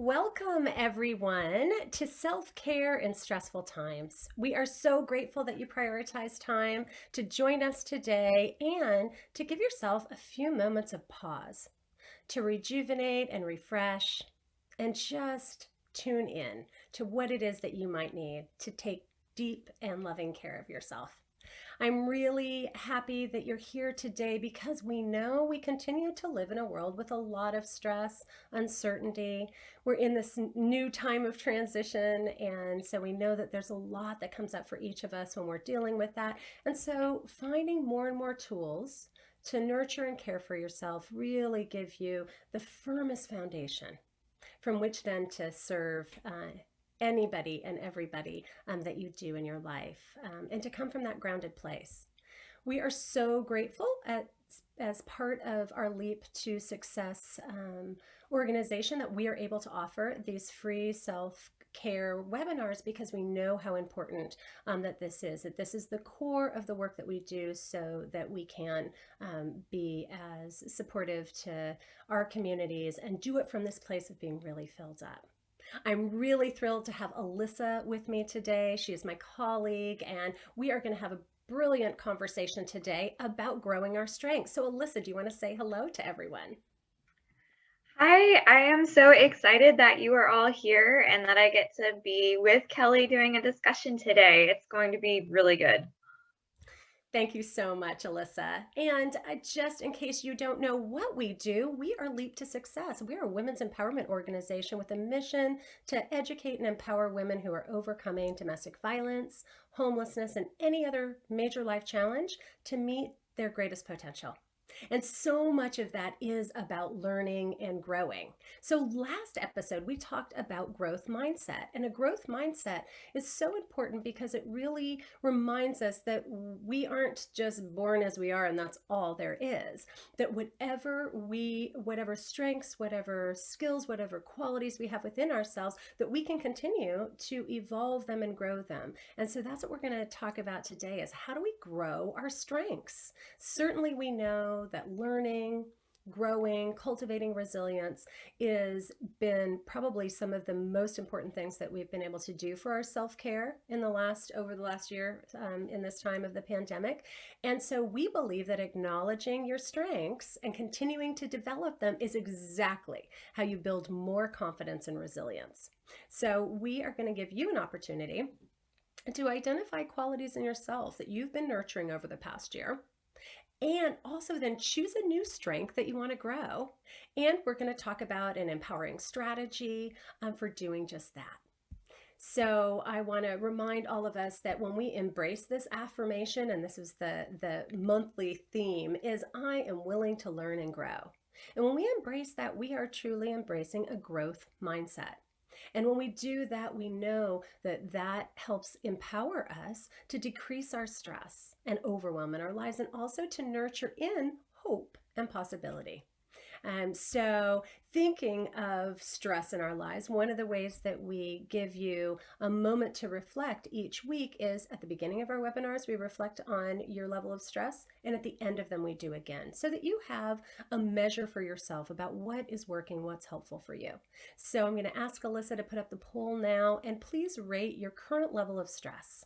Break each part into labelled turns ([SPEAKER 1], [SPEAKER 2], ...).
[SPEAKER 1] Welcome, everyone, to self-care in stressful times. We are so grateful that you prioritize time to join us today and to give yourself a few moments of pause to rejuvenate and refresh and just tune in to what it is that you might need to take deep and loving care of yourself. I'm really happy that you're here today because we know we continue to live in a world with a lot of stress, uncertainty. We're in this new time of transition, and so we know that there's a lot that comes up for each of us when we're dealing with that. And so finding more and more tools to nurture and care for yourself really give you the firmest foundation from which then to serve anybody and everybody that you do in your life, and to come from that grounded place. We are so grateful as part of our Leap to Success organization that we are able to offer these free self-care webinars because we know how important that this is the core of the work that we do so that we can be as supportive to our communities and do it from this place of being really filled up. I'm really thrilled to have Alyssa with me today. She is my colleague, and we are going to have a brilliant conversation today about growing our strengths. So Alyssa, do you want to say hello to everyone?
[SPEAKER 2] Hi, I am so excited that you are all here and that I get to be with Kelly doing a discussion today. It's going to be really good.
[SPEAKER 1] Thank you so much, Alyssa. And just in case you don't know what we do, we are Leap to Success. We are a women's empowerment organization with a mission to educate and empower women who are overcoming domestic violence, homelessness, and any other major life challenge to meet their greatest potential. And so much of that is about learning and growing. So, last episode, we talked about growth mindset. And a growth mindset is so important because it really reminds us that we aren't just born as we are and that's all there is. That whatever strengths, whatever skills, whatever qualities we have within ourselves, that we can continue to evolve them and grow them. And so that's what we're going to talk about today is how do we grow our strengths? Certainly, we know that learning, growing, cultivating resilience is been probably some of the most important things that we've been able to do for our self-care over the last year in this time of the pandemic. And so we believe that acknowledging your strengths and continuing to develop them is exactly how you build more confidence and resilience. So we are going to give you an opportunity to identify qualities in yourself that you've been nurturing over the past year, and also then choose a new strength that you want to grow. And we're going to talk about an empowering strategy for doing just that. So I want to remind all of us that when we embrace this affirmation, and this is the monthly theme, is I am willing to learn and grow. And when we embrace that, we are truly embracing a growth mindset. And when we do that, we know that that helps empower us to decrease our stress and overwhelm in our lives and also to nurture in hope and possibility. So, thinking of stress in our lives, one of the ways that we give you a moment to reflect each week is at the beginning of our webinars, we reflect on your level of stress, and at the end of them, we do again, so that you have a measure for yourself about what is working, what's helpful for you. So, I'm going to ask Alyssa to put up the poll now, and please rate your current level of stress.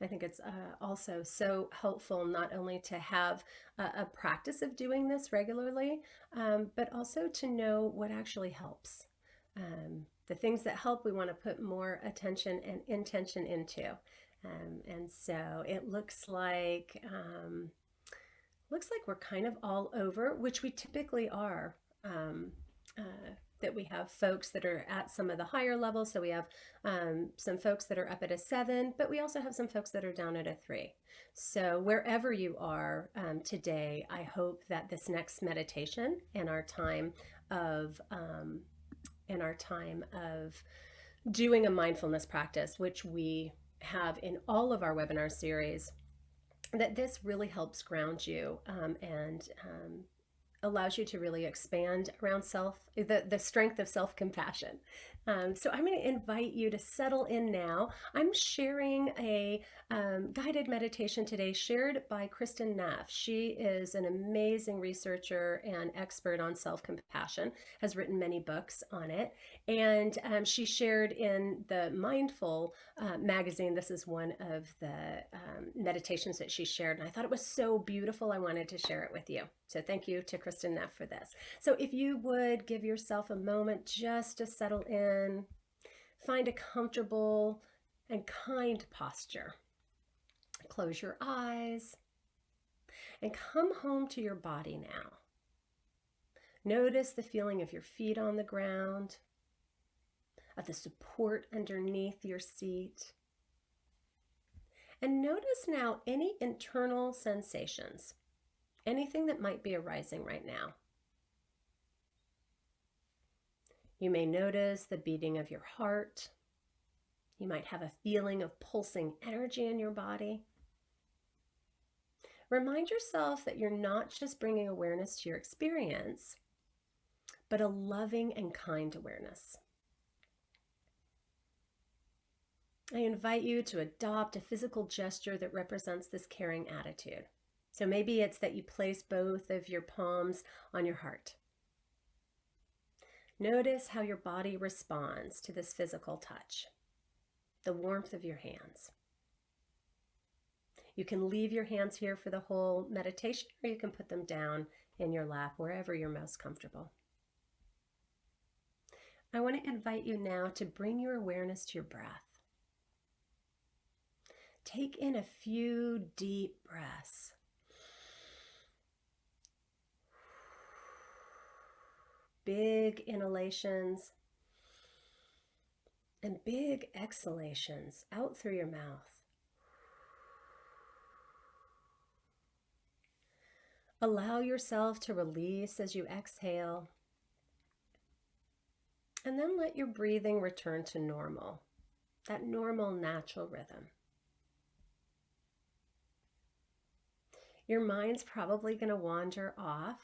[SPEAKER 1] I think it's also so helpful not only to have a practice of doing this regularly, but also to know what actually helps. The things that help, we want to put more attention and intention into. And so it looks like we're kind of all over, which we typically are. Uh, that we have folks that are at some of the higher levels. So we have some folks that are up at a 7, but we also have some folks that are down at a 3. So wherever you are today, I hope that this next meditation and our time of doing a mindfulness practice, which we have in all of our webinar series, that this really helps ground you and allows you to really expand around the strength of self-compassion. So I'm going to invite you to settle in now. I'm sharing a guided meditation today shared by Kristen Neff. She is an amazing researcher and expert on self-compassion, has written many books on it. And she shared in the Mindful magazine. This is one of the meditations that she shared. And I thought it was so beautiful. I wanted to share it with you. So thank you to Kristen Neff for this. So if you would give yourself a moment just to settle in, find a comfortable and kind posture. Close your eyes and come home to your body now. Notice the feeling of your feet on the ground, of the support underneath your seat. And notice now any internal sensations, anything that might be arising right now. You may notice the beating of your heart. You might have a feeling of pulsing energy in your body. Remind yourself that you're not just bringing awareness to your experience, but a loving and kind awareness. I invite you to adopt a physical gesture that represents this caring attitude. So maybe it's that you place both of your palms on your heart. Notice how your body responds to this physical touch, the warmth of your hands. You can leave your hands here for the whole meditation, or you can put them down in your lap, wherever you're most comfortable. I want to invite you now to bring your awareness to your breath. Take in a few deep breaths. Big inhalations and big exhalations out through your mouth. Allow yourself to release as you exhale, and then let your breathing return to normal, that normal natural rhythm. Your mind's probably going to wander off,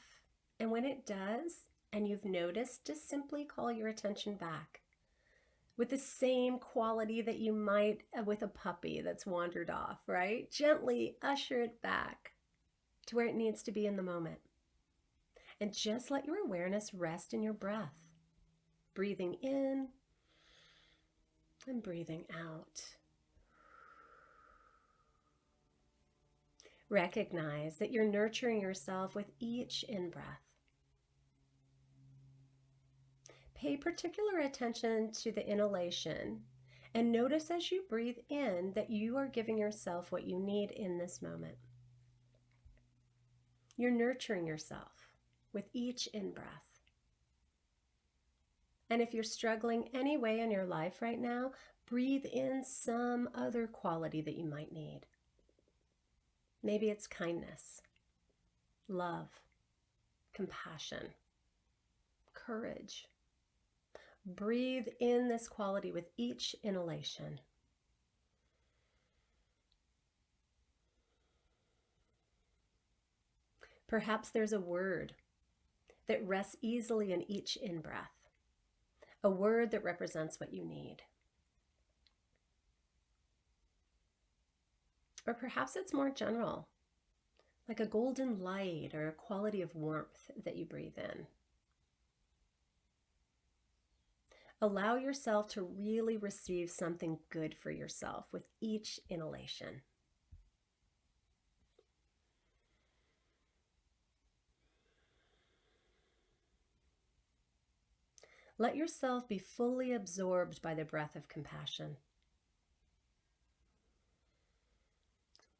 [SPEAKER 1] and when it does, and you've noticed, just simply call your attention back with the same quality that you might with a puppy that's wandered off, right? Gently usher it back to where it needs to be in the moment. And just let your awareness rest in your breath, breathing in and breathing out. Recognize that you're nurturing yourself with each in-breath. Pay particular attention to the inhalation and notice as you breathe in that you are giving yourself what you need in this moment. You're nurturing yourself with each in-breath. And if you're struggling any way in your life right now, breathe in some other quality that you might need. Maybe it's kindness, love, compassion, courage. Breathe in this quality with each inhalation. Perhaps there's a word that rests easily in each in-breath, a word that represents what you need. Or perhaps it's more general, like a golden light or a quality of warmth that you breathe in. Allow yourself to really receive something good for yourself with each inhalation. Let yourself be fully absorbed by the breath of compassion.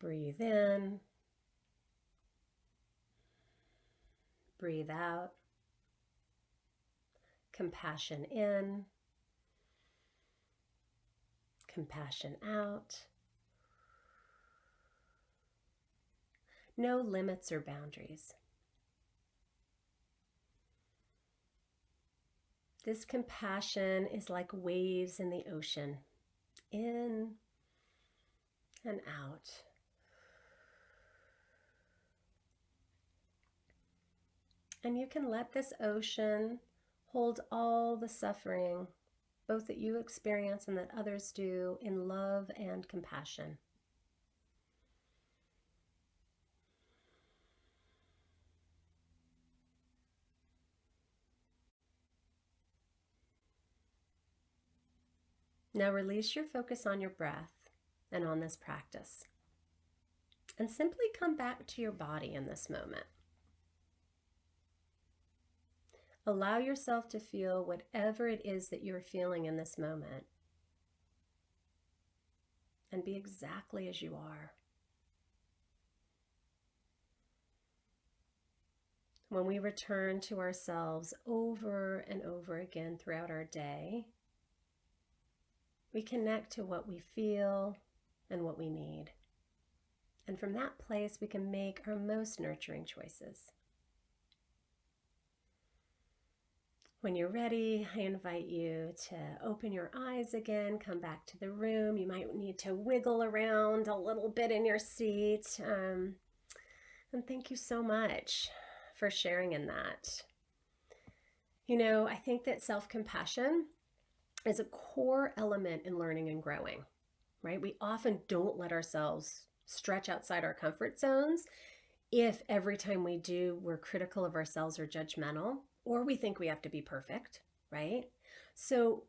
[SPEAKER 1] Breathe in, breathe out, compassion in, compassion out. No limits or boundaries. This compassion is like waves in the ocean, in and out. And you can let this ocean hold all the suffering both that you experience and that others do, in love and compassion. Now release your focus on your breath and on this practice. And simply come back to your body in this moment. Allow yourself to feel whatever it is that you're feeling in this moment. And be exactly as you are. When we return to ourselves over and over again throughout our day, we connect to what we feel and what we need. And from that place, we can make our most nurturing choices. When you're ready, I invite you to open your eyes again, come back to the room. You might need to wiggle around a little bit in your seat. And thank you so much for sharing in that. You know, I think that self-compassion is a core element in learning and growing, right? We often don't let ourselves stretch outside our comfort zones if every time we do, we're critical of ourselves or judgmental, or we think we have to be perfect, right? So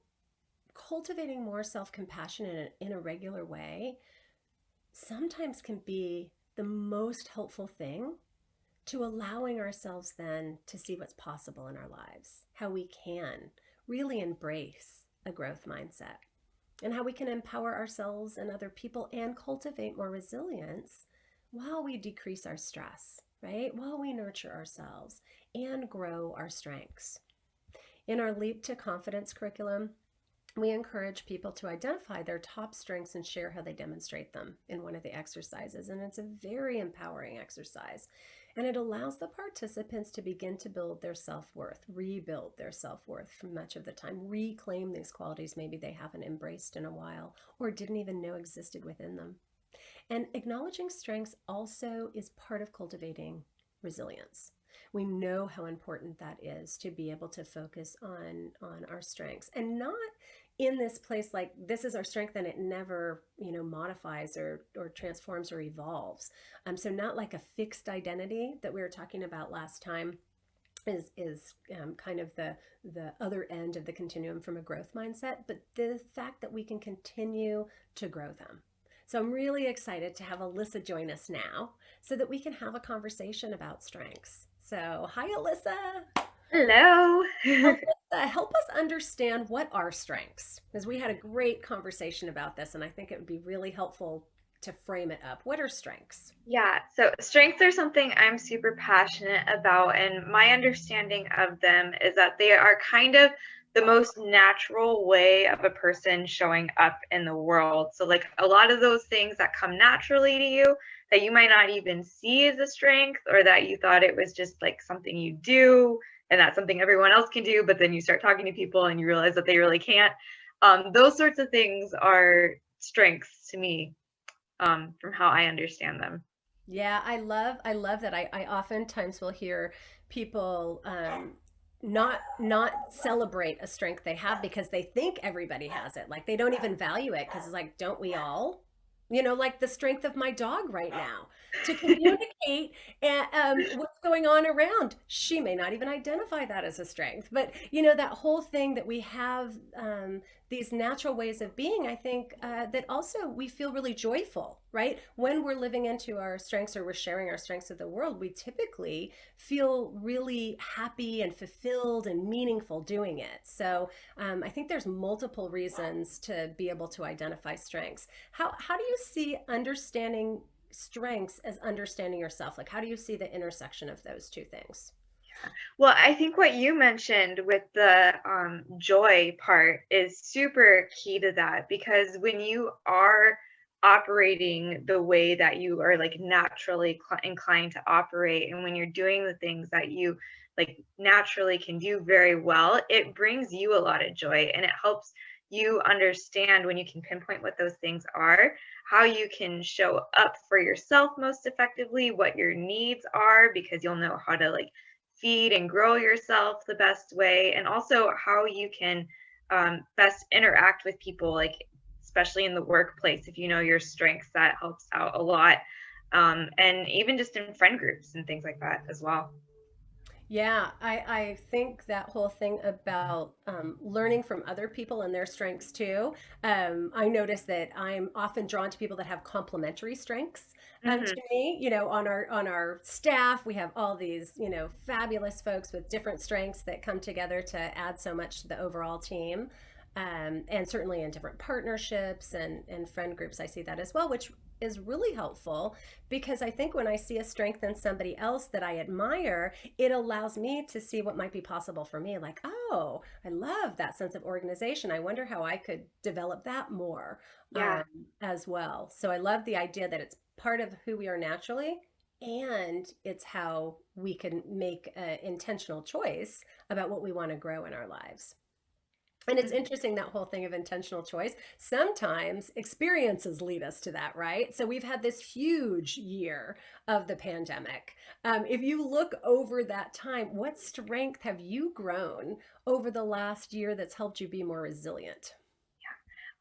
[SPEAKER 1] cultivating more self-compassion in a regular way sometimes can be the most helpful thing to allowing ourselves then to see what's possible in our lives, how we can really embrace a growth mindset, and how we can empower ourselves and other people and cultivate more resilience while we decrease our stress, right? While we nurture ourselves and grow our strengths. In our Leap to Confidence curriculum, we encourage people to identify their top strengths and share how they demonstrate them in one of the exercises. And it's a very empowering exercise. And it allows the participants to begin to build their self-worth, rebuild their self-worth for much of the time, reclaim these qualities maybe they haven't embraced in a while or didn't even know existed within them. And acknowledging strengths also is part of cultivating resilience. We know how important that is to be able to focus on our strengths and not in this place like this is our strength and it never modifies or transforms or evolves. So not like a fixed identity that we were talking about last time is kind of the other end of the continuum from a growth mindset, but the fact that we can continue to grow them. So I'm really excited to have Alyssa join us now so that we can have a conversation about strengths. So hi, Alyssa.
[SPEAKER 2] Hello.
[SPEAKER 1] Alyssa, help us understand what are strengths, because we had a great conversation about this and I think it would be really helpful to frame it up. What are strengths?
[SPEAKER 2] Yeah, so strengths are something I'm super passionate about, and my understanding of them is that they are kind of the most natural way of a person showing up in the world. So, like a lot of those things that come naturally to you that you might not even see as a strength, or that you thought it was just like something you do and that's something everyone else can do, but then you start talking to people and you realize that they really can't. Those sorts of things are strengths to me, from how I understand them.
[SPEAKER 1] Yeah, I love that. I oftentimes will hear people not celebrate a strength they have because they think everybody has it. Like they don't even value it because it's like, don't we all? Like the strength of my dog right now to communicate and, what's going on around. She may not even identify that as a strength, but that whole thing that we have these natural ways of being. I think that also we feel really joyful, right? When we're living into our strengths or we're sharing our strengths with the world, we typically feel really happy and fulfilled and meaningful doing it. So I think there's multiple reasons to be able to identify strengths. How do you see understanding strengths as understanding yourself? Like, how do you see the intersection of those two things?
[SPEAKER 2] Well, I think what you mentioned with the joy part is super key to that, because when you are operating the way that you are like naturally inclined to operate, and when you're doing the things that you like naturally can do very well, it brings you a lot of joy, and it helps you understand, when you can pinpoint what those things are, how you can show up for yourself most effectively, what your needs are, because you'll know how to like feed and grow yourself the best way, and also how you can best interact with people, like especially in the workplace. If you know your strengths, that helps out a lot. And even just in friend groups and things like that as well.
[SPEAKER 1] Yeah, I think that whole thing about learning from other people and their strengths too. I notice that I'm often drawn to people that have complementary strengths. To
[SPEAKER 2] Hmm.
[SPEAKER 1] me, on our staff, we have all these, fabulous folks with different strengths that come together to add so much to the overall team. And certainly in different partnerships and friend groups, I see that as well, which is really helpful because I think when I see a strength in somebody else that I admire, it allows me to see what might be possible for me. Like, oh, I love that sense of organization. I wonder how I could develop that more
[SPEAKER 2] Yeah.
[SPEAKER 1] as well. So I love the idea that it's part of who we are naturally, and it's how we can make an intentional choice about what we want to grow in our lives. And it's
[SPEAKER 2] Mhm.
[SPEAKER 1] interesting that whole thing of intentional choice. Sometimes experiences lead us to that, right? So we've had this huge year of the pandemic. If you look over that time, what strength have you grown over the last year that's helped you be more resilient?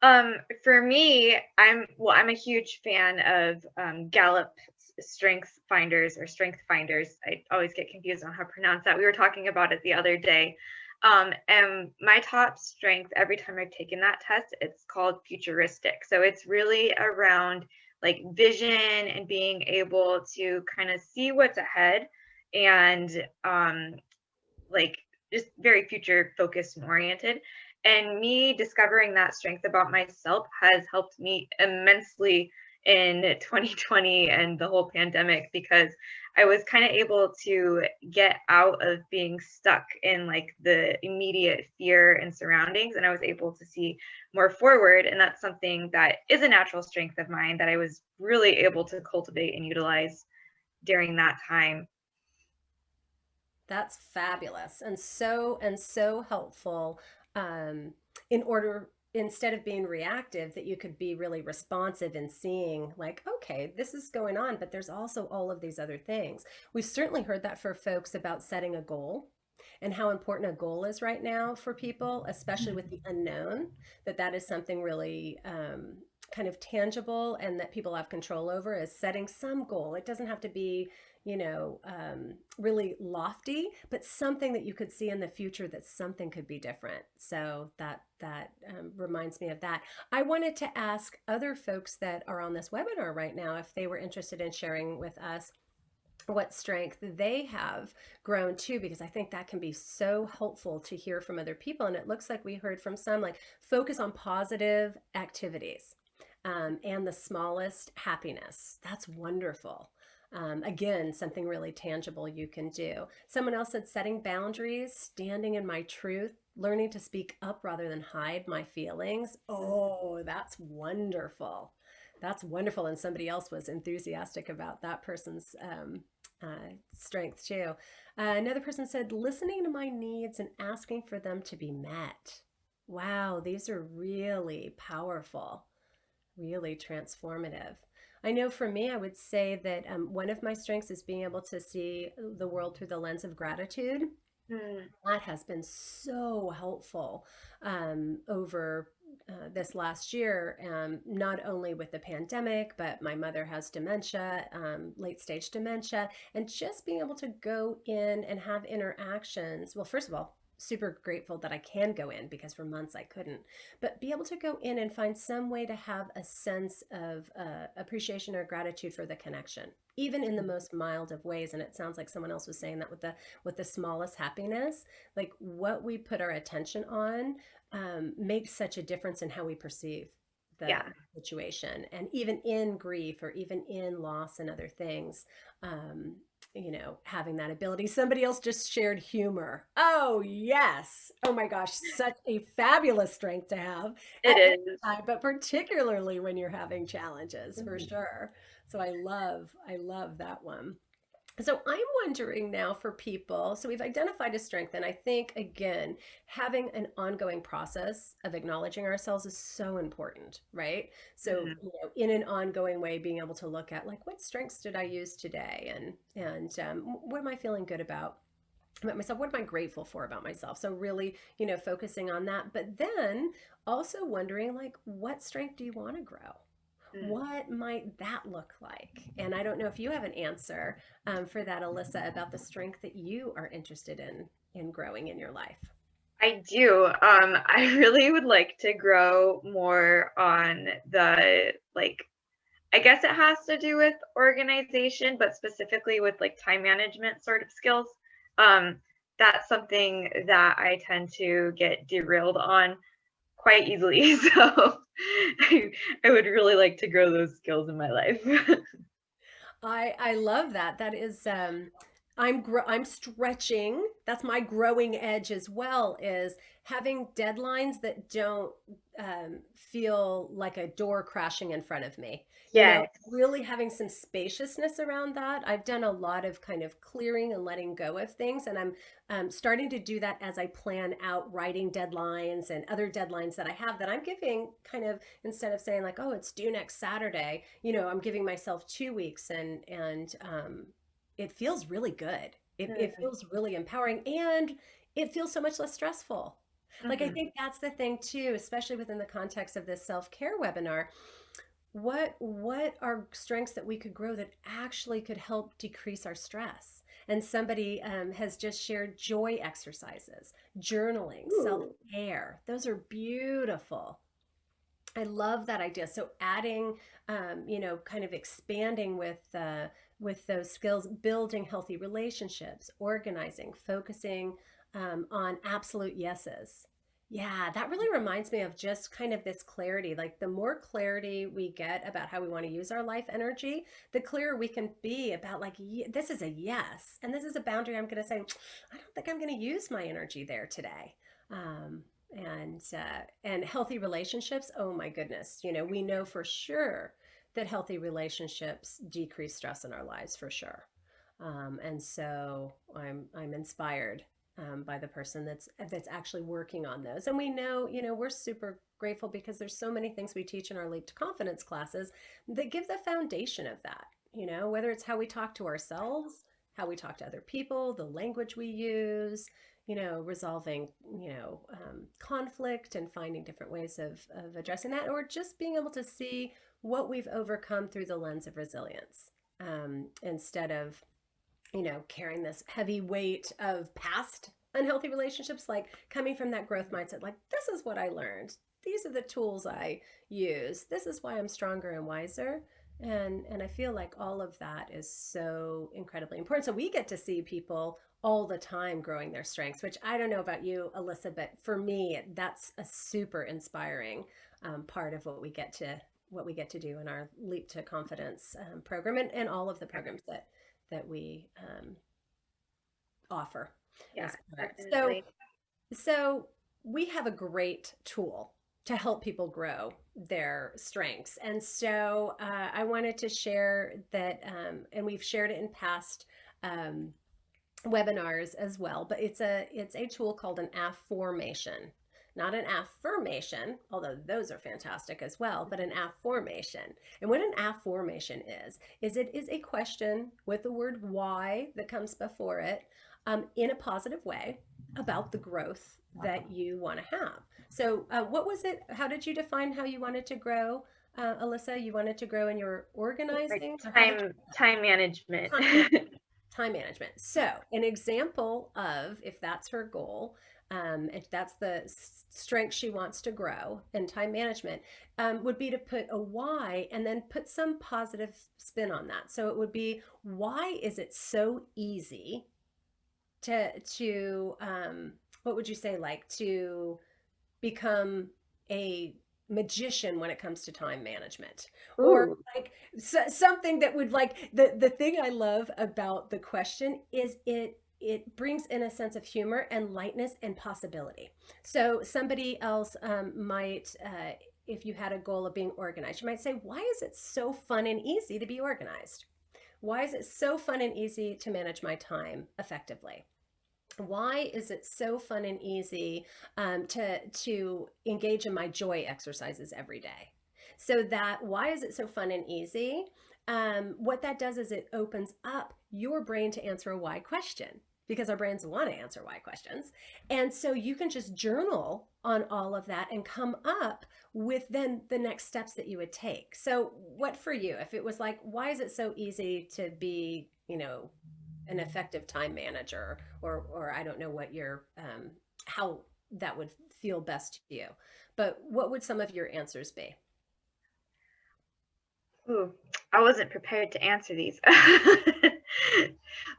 [SPEAKER 2] For me, I'm a huge fan of Gallup Strength Finders or Strength Finders. I always get confused on how to pronounce that. We were talking about it the other day. And my top strength every time I've taken that test, it's called futuristic. So it's really around like vision and being able to kind of see what's ahead and like just very future focused and oriented. And me discovering that strength about myself has helped me immensely in 2020 and the whole pandemic because I was kind of able to get out of being stuck in like the immediate fear and surroundings, and I was able to see more forward. And that's something that is a natural strength of mine that I was really able to cultivate and utilize during that time.
[SPEAKER 1] That's fabulous and so helpful. Um, in order instead of being reactive, that you could be really responsive and seeing like, okay, this is going on, but there's also all of these other things. We've certainly heard that for folks about setting a goal and how important a goal is right now for people, especially with the unknown, that is something really kind of tangible and that people have control over is setting some goal. It doesn't have to be really lofty, but something that you could see in the future that something could be different. So that reminds me of that. I wanted to ask other folks that are on this webinar right now if they were interested in sharing with us what strength they have grown to, because I think that can be so helpful to hear from other people. And it looks like we heard from some like focus on positive activities and the smallest happiness. That's wonderful. Again, something really tangible you can do. Someone else said setting boundaries, standing in my truth, learning to speak up rather than hide my feelings. Oh, that's wonderful. That's wonderful. And somebody else was enthusiastic about that person's strength too. Another person said, listening to my needs and asking for them to be met. Wow, these are really powerful, really transformative. I know for me, I would say that one of my strengths is being able to see the world through the lens of gratitude.
[SPEAKER 2] Mm,
[SPEAKER 1] That has been so helpful over this last year, not only with the pandemic, but my mother has dementia, late stage dementia, and just being able to go in and have interactions. Well, first of all, super grateful that I can go in because for months I couldn't, but be able to go in and find some way to have a sense of appreciation or gratitude for the connection, even in the most mild of ways. And it sounds like someone else was saying that with the smallest happiness, like what we put our attention on makes such a difference in how we perceive the
[SPEAKER 2] yeah.
[SPEAKER 1] situation. And even in grief or even in loss and other things, um, having that ability. Somebody else just shared humor. Oh, yes. Oh my gosh, such a fabulous strength to have
[SPEAKER 2] It
[SPEAKER 1] at any
[SPEAKER 2] is.
[SPEAKER 1] time, but particularly when you're having challenges, for
[SPEAKER 2] Mhm.
[SPEAKER 1] sure. So I love that one. So I'm wondering now for people, so we've identified a strength, and I think again, having an ongoing process of acknowledging ourselves is so important, right? So,
[SPEAKER 2] Mhm.
[SPEAKER 1] in an ongoing way, being able to look at like what strengths did I use today, and what am I feeling good about? about myself, what am I grateful for about myself? So really, focusing on that, but then also wondering, like, what strength do you want to grow?
[SPEAKER 2] Mm.
[SPEAKER 1] What might that look like? And I don't know if you have an answer for that, Alyssa, about the strength that you are interested in growing in your life.
[SPEAKER 2] I do. I really would like to grow more on the like, I guess it has to do with organization, but specifically with like time management sort of skills. Um, that's something that I tend to get derailed on quite easily. So I would really like to grow those skills in my life.
[SPEAKER 1] I love that. That is I'm stretching. That's my growing edge as well, is having deadlines that don't feel like a door crashing in front of me.
[SPEAKER 2] Yes.
[SPEAKER 1] Really having some spaciousness around that. I've done a lot of kind of clearing and letting go of things, and I'm starting to do that as I plan out writing deadlines and other deadlines that I have, that I'm giving kind of, instead of saying like, oh, it's due next Saturday, I'm giving myself 2 weeks, and it feels really good. It
[SPEAKER 2] Mm-hmm.
[SPEAKER 1] feels really empowering, and it feels so much less stressful. Like, I
[SPEAKER 2] Mm-hmm.
[SPEAKER 1] think that's the thing too, especially within the context of this self-care webinar. What are strengths that we could grow that actually could help decrease our stress? And somebody has just shared joy exercises, journaling,
[SPEAKER 2] Ooh.
[SPEAKER 1] self-care. Those are beautiful. I love that idea. So adding, kind of expanding with those skills, building healthy relationships, organizing, focusing on absolute yeses. Yeah, that really reminds me of just kind of this clarity. Like, the more clarity we get about how we want to use our life energy, the clearer we can be about, like, this is a yes, and this is a boundary. I'm going to say, I don't think I'm going to use my energy there today. Um, and healthy relationships, oh my goodness, we know for sure that healthy relationships decrease stress in our lives, for sure. And so I'm inspired by the person that's actually working on those. And we know, we're super grateful because there's so many things we teach in our Leap to Confidence classes that give the foundation of that. Whether it's how we talk to ourselves, how we talk to other people, the language we use, resolving, conflict and finding different ways of addressing that, or just being able to see what we've overcome through the lens of resilience, instead of, carrying this heavy weight of past unhealthy relationships, like coming from that growth mindset, like, this is what I learned. These are the tools I use. This is why I'm stronger and wiser. And I feel like all of that is so incredibly important. So we get to see people all the time growing their strengths, which, I don't know about you, Alyssa, but for me, that's a super inspiring part of what we get to do in our Leap to Confidence program, and all of the programs that we offer
[SPEAKER 2] Yeah,
[SPEAKER 1] as part. So,
[SPEAKER 2] definitely.
[SPEAKER 1] so we have a great tool to help people grow their strengths. And so I wanted to share that, and we've shared it in past um, webinars as well, but it's a tool called an affirmation. Not an affirmation, although those are fantastic as well, but an affirmation. And what an affirmation is it is a question with the word why that comes before it, in a positive way, about the growth that you want to have. So, what was it? How did you define how you wanted to grow, Alyssa? You wanted to grow in your
[SPEAKER 2] Like
[SPEAKER 1] organizing, or how did
[SPEAKER 2] time management.
[SPEAKER 1] time management? Time management. So, an example of, if that's her goal, if that's the strength she wants to grow in time management, would be to put a why and then put some positive spin on that. So it would be, why is it so easy to what would you say, like, to become a magician when it comes to time management, or
[SPEAKER 2] Ooh.
[SPEAKER 1] like, something that would, like, the thing I love about the question is it brings in a sense of humor and lightness and possibility. So somebody else might, if you had a goal of being organized, you might say, why is it so fun and easy to be organized? Why is it so fun and easy to manage my time effectively? Why is it so fun and easy to engage in my joy exercises every day? So that, why is it so fun and easy? What that does is it opens up your brain to answer a why question. because our brains want to answer why questions. And so you can just journal on all of that and come up with then the next steps that you would take. So what for you, if it was like, why is it so easy to be, an effective time manager, or I don't know what your, how that would feel best to you, but what would some of your answers be?
[SPEAKER 2] Ooh, I wasn't prepared to answer these.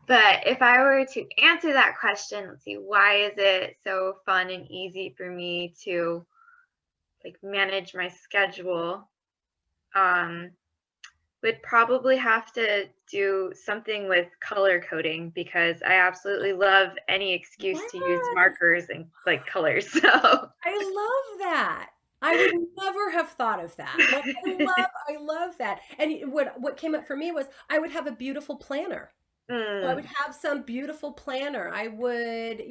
[SPEAKER 2] But if I were to answer that question, let's see, why is it so fun and easy for me to like manage my schedule? Um, would probably have to do something with color coding because I absolutely love any excuse to use
[SPEAKER 1] Yes,
[SPEAKER 2] markers and like colors. So
[SPEAKER 1] I love that. I would never have thought of that. Like I love that. And what came up for me was I would have a beautiful planner. So I would
[SPEAKER 2] mm,
[SPEAKER 1] have some beautiful planner. I would,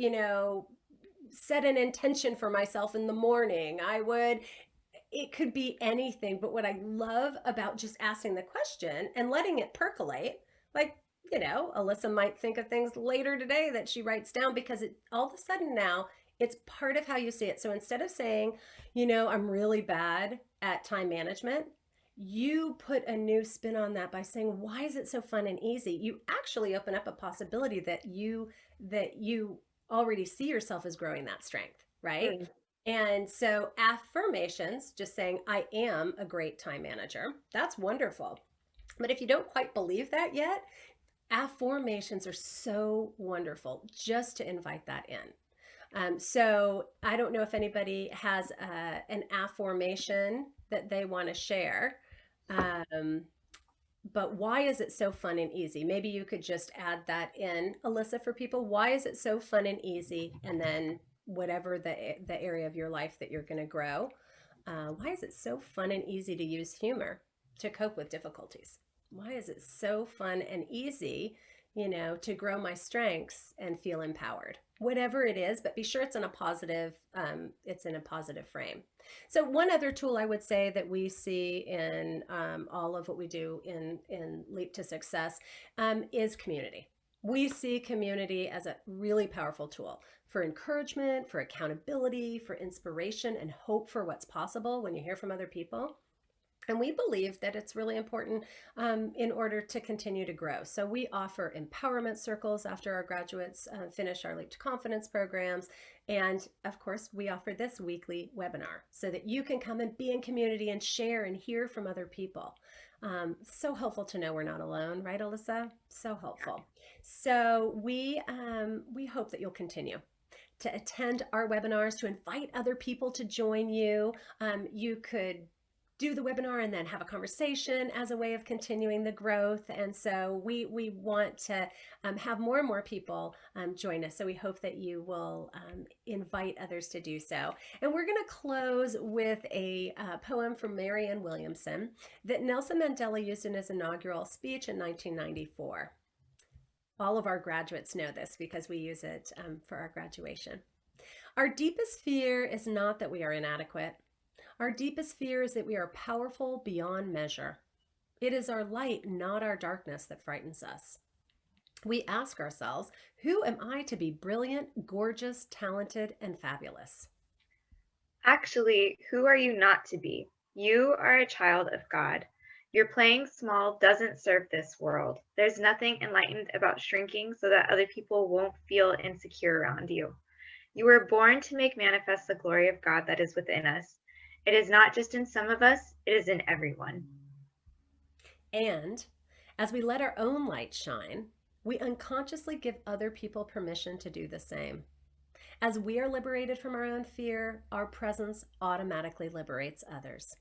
[SPEAKER 1] set an intention for myself in the morning. It could be anything. But what I love about just asking the question and letting it percolate, like, Alyssa might think of things later today that she writes down because all of a sudden now it's part of how you see it. So instead of saying, I'm really bad at time management, you put a new spin on that by saying, why is it so fun and easy? You actually open up a possibility that you already see yourself as growing that strength, right?
[SPEAKER 2] mm,
[SPEAKER 1] And so affirmations, just saying, I am a great time manager, that's wonderful. But if you don't quite believe that yet, affirmations are so wonderful just to invite that in. So I don't know if anybody has an affirmation that they want to share. Um, but why is it so fun and easy? Maybe you could just add that in, Alyssa, for people. Why is it so fun and easy? And then whatever the area of your life that you're going to grow, why is it so fun and easy to use humor to cope with difficulties? Why is it so fun and easy, to grow my strengths and feel empowered? Whatever it is, but be sure it's in a positive frame. So one other tool I would say that we see in all of what we do in Leap to Success is community. We see community as a really powerful tool for encouragement, for accountability, for inspiration, and hope for what's possible when you hear from other people. And we believe that it's really important in order to continue to grow. So we offer empowerment circles after our graduates finish our Leap to Confidence programs. And of course, we offer this weekly webinar so that you can come and be in community and share and hear from other people. So helpful to know we're not alone, right, Alyssa? So helpful. So we hope that you'll continue to attend our webinars, to invite other people to join you. You could do the webinar and then have a conversation as a way of continuing the growth. And so we want to have more and more people join us. So we hope that you will invite others to do so. And we're going to close with a poem from Marianne Williamson that Nelson Mandela used in his inaugural speech in 1994. All of our graduates know this because we use it for our graduation. Our deepest fear is not that we are inadequate. Our deepest fear is that we are powerful beyond measure. It is our light, not our darkness, that frightens us. We ask ourselves, who am I to be brilliant, gorgeous, talented, and fabulous?
[SPEAKER 2] actually, who are you not to be? You are a child of God. Your playing small doesn't serve this world. There's nothing enlightened about shrinking so that other people won't feel insecure around you. You were born to make manifest the glory of God that is within us. It is not just in some of us, it is in everyone.
[SPEAKER 1] And as we let our own light shine, we unconsciously give other people permission to do the same. As we are liberated from our own fear, our presence automatically liberates others.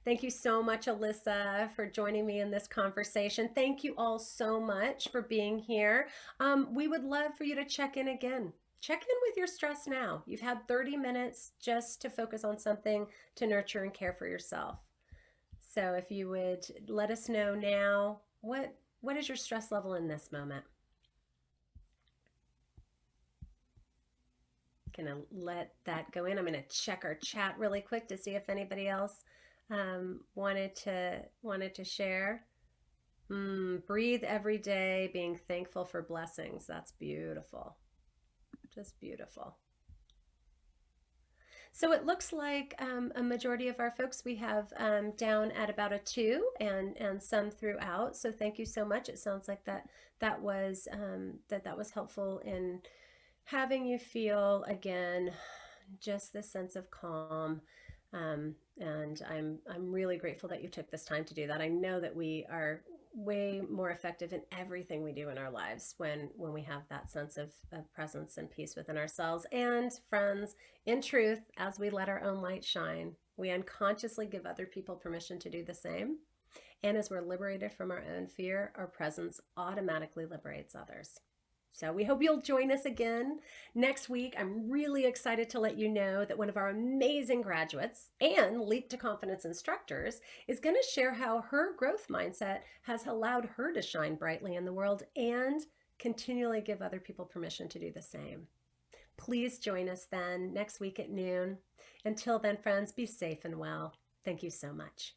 [SPEAKER 1] Thank you so much, Alyssa, for joining me in this conversation. Thank you all so much for being here. We would love for you to check in again. Check in with your stress now. You've had 30 minutes just to focus on something to nurture and care for yourself. So if you would let us know now, what is your stress level in this moment? Gonna let that go in. I'm gonna check our chat really quick to see if anybody else wanted to share. Breathe every day, being thankful for blessings. That's beautiful. Just beautiful. So it looks like a majority of our folks we have down at about a 2 and some throughout. So thank you so much. It sounds like that was that was helpful in having you feel again just this sense of calm. And I'm really grateful that you took this time to do that. I know that we are way more effective in everything we do in our lives when we have that sense of presence and peace within ourselves. And friends, in truth, as we let our own light shine, we unconsciously give other people permission to do the same. And as we're liberated from our own fear, our presence automatically liberates others. So we hope you'll join us again next week. I'm really excited to let you know that one of our amazing graduates and Leap to Confidence instructors is going to share how her growth mindset has allowed her to shine brightly in the world and continually give other people permission to do the same. Please join us then next week at noon. Until then, friends, be safe and well. Thank you so much.